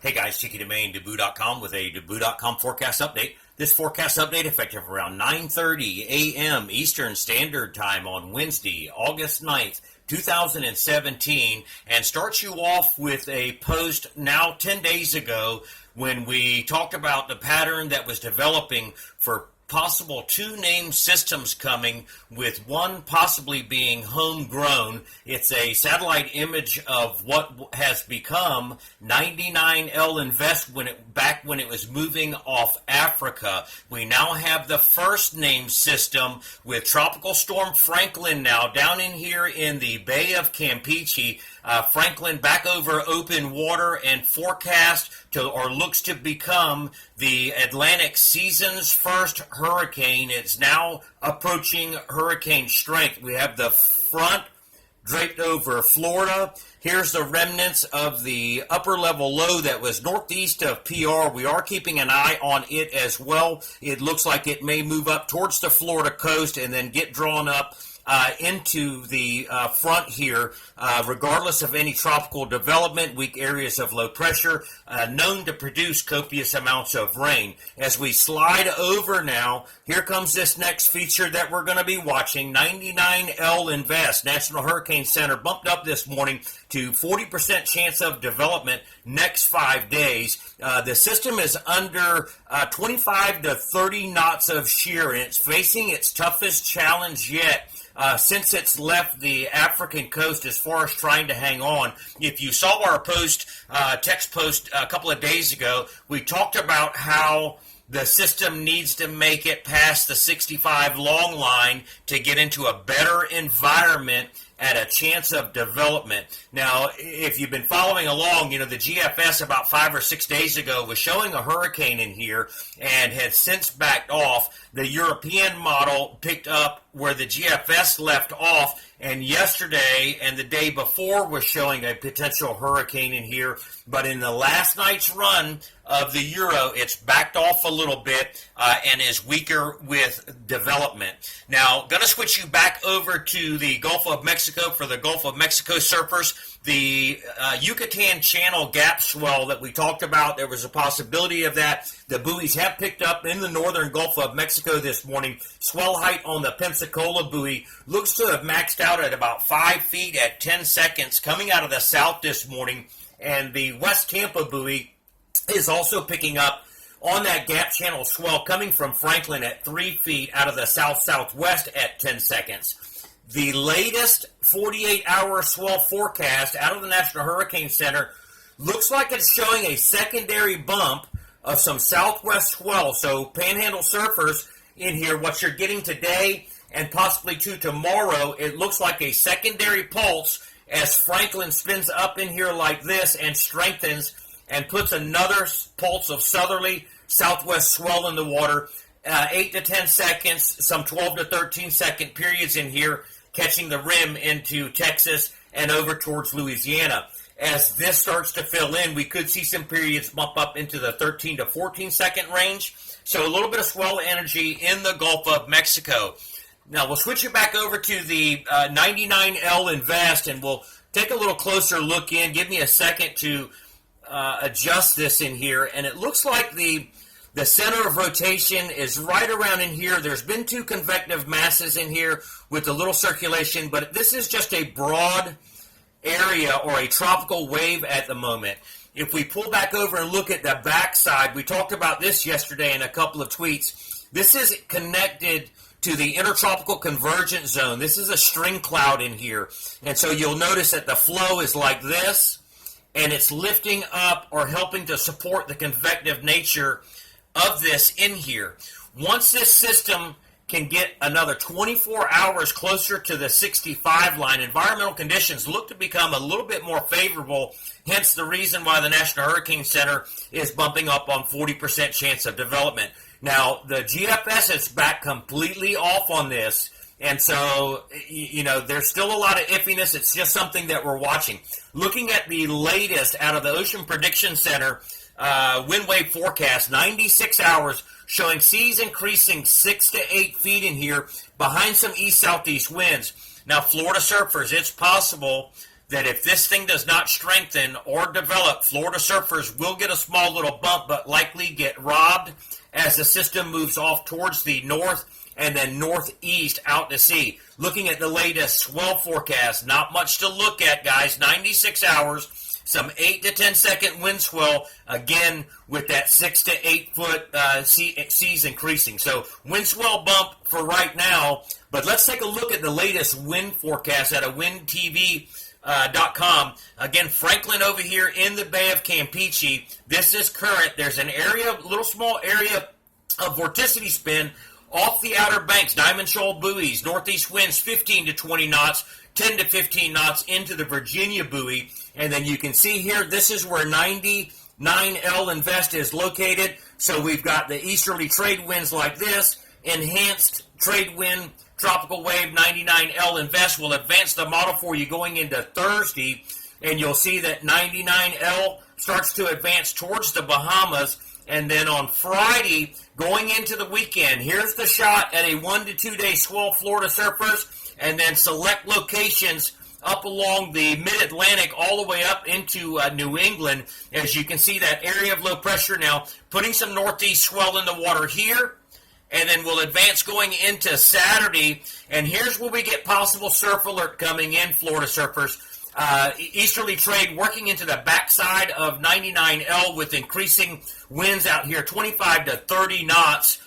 Hey guys, Chicky Domain, Deboo.com with a Deboo.com forecast update. This forecast update effective around 9:30 a.m. Eastern Standard Time on Wednesday, August 9th, 2017, and starts you off with a post now 10 days ago when we talked about the pattern that was developing for possible two named systems coming, with one possibly being homegrown. It's a satellite image of what has become 99L Invest back when it was moving off Africa. We now have the first named system with Tropical Storm Franklin now down in here in the Bay of Campeche. Franklin back over open water and forecast to, or looks to become, the Atlantic season's first hurricane. It's now approaching hurricane strength. We have the front draped over Florida. Here's the remnants of the upper level low that was northeast of PR. We are keeping an eye on it as well. It looks like it may move up towards the Florida coast and then get drawn up into the front here, regardless of any tropical development. Weak areas of low pressure known to produce copious amounts of rain. As we slide over now, here comes this next feature that we're going to be watching. 99L Invest. National Hurricane Center bumped up this morning to 40% chance of development next 5 days. The system is under 25 to 30 knots of shear, and it's facing its toughest challenge yet. Since it's left the African coast as far as trying to hang on. If you saw our text post a couple of days ago, we talked about how the system needs to make it past the 65 long line to get into a better environment at a chance of development. Now, if you've been following along, you know, the GFS about 5 or 6 days ago was showing a hurricane in here and had since backed off. The European model picked up where the GFS left off, and yesterday and the day before was showing a potential hurricane in here. But in the last night's run of the Euro, it's backed off a little bit and is weaker with development. Now, going to switch you back over to the Gulf of Mexico for the Gulf of Mexico surfers. The Yucatan Channel gap swell that we talked about, there was a possibility of that. The buoys have picked up in the northern Gulf of Mexico this morning. Swell height on the Pensacola buoy looks to have maxed out at about 5 feet at 10 seconds coming out of the south this morning. And the West Tampa buoy is also picking up on that gap channel swell coming from Franklin at 3 feet out of the south-southwest at 10 seconds. The latest 48-hour swell forecast out of the National Hurricane Center looks like it's showing a secondary bump of some southwest swell. So panhandle surfers in here, what you're getting today and possibly to tomorrow, it looks like a secondary pulse as Franklin spins up in here like this and strengthens and puts another pulse of southerly southwest swell in the water. 8 to 10 seconds, some 12 to 13 second periods in here, catching the rim into Texas and over towards Louisiana. As this starts to fill in, we could see some periods bump up into the 13 to 14 second range. So a little bit of swell energy in the Gulf of Mexico. Now we'll switch it back over to the 99L Invest, and we'll take a little closer look in. Give me a second to adjust this in here, and it looks like the center of rotation is right around in here. There's been two convective masses in here with a little circulation, but this is just a broad area or a tropical wave at the moment. If we pull back over and look at the backside, we talked about this yesterday in a couple of tweets. This is connected to the intertropical convergence zone. This is a string cloud in here. And so you'll notice that the flow is like this, and it's lifting up or helping to support the convective nature of this in here. Once this system can get another 24 hours closer to the 65 line, environmental conditions look to become a little bit more favorable, hence the reason why the National Hurricane Center is bumping up on 40% chance of development. Now, the GFS is back completely off on this, and so, you know, there's still a lot of iffiness. It's just something that we're watching. Looking at the latest out of the Ocean Prediction Center, wind wave forecast, 96 hours, showing seas increasing 6 to 8 feet in here behind some east-southeast winds. Now, Florida surfers, it's possible that if this thing does not strengthen or develop, Florida surfers will get a small little bump, but likely get robbed as the system moves off towards the north and then northeast out to sea. Looking at the latest swell forecast, not much to look at, guys. 96 hours, some 8 to 10 second wind swell, again with that 6 to 8 foot seas increasing. So wind swell bump for right now, but let's take a look at the latest wind forecast out of windtv.com. Again, Franklin over here in the Bay of Campeche. This is current. There's an area, a little small area of vorticity spin off the Outer Banks, Diamond Shoal buoys, northeast winds 15 to 20 knots, 10 to 15 knots into the Virginia buoy. And then you can see here, this is where 99L Invest is located. So we've got the easterly trade winds like this, enhanced trade wind, tropical wave 99L Invest will advance the model for you going into Thursday. And you'll see that 99L starts to advance towards the Bahamas. And then on Friday, going into the weekend, here's the shot at a 1 to 2 day swell, Florida surfers, and then select locations up along the mid-Atlantic all the way up into New England. As you can see, that area of low pressure now putting some northeast swell in the water here, and then we'll advance going into Saturday. And here's where we get possible surf alert coming in, Florida surfers. Easterly trade working into the backside of 99L with increasing winds out here, 25 to 30 knots,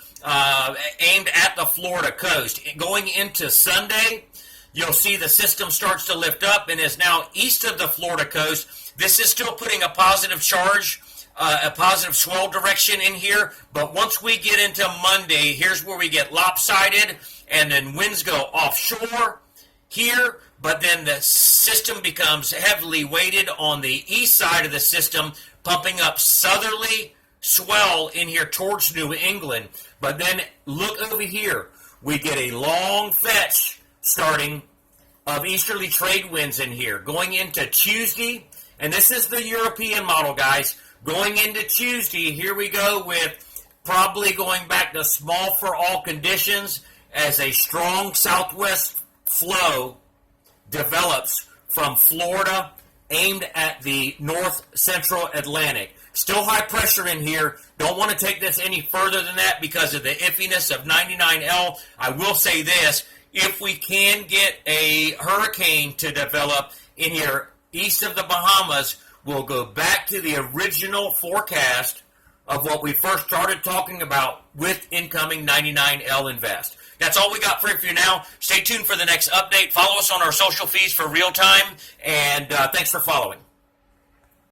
aimed at the Florida coast. Going into Sunday, you'll see the system starts to lift up and is now east of the Florida coast. This is still putting a positive charge, a positive swell direction in here, but once we get into Monday, here's where we get lopsided, and then winds go offshore here, but then the system becomes heavily weighted on the east side of the system, pumping up southerly swell in here towards New England. But then look over here. We get a long fetch starting of easterly trade winds in here. Going into Tuesday, and this is the European model, guys. Going into Tuesday, here we go with probably going back to small for all conditions as a strong southwest flow develops from Florida aimed at the north central Atlantic. Still high pressure in here. Don't want to take this any further than that because of the iffiness of 99L. I will say this, if we can get a hurricane to develop in here east of the Bahamas, we'll go back to the original forecast of what we first started talking about with incoming 99L Invest. That's all we got for you now. Stay tuned for the next update. Follow us on our social feeds for real time, and thanks for following.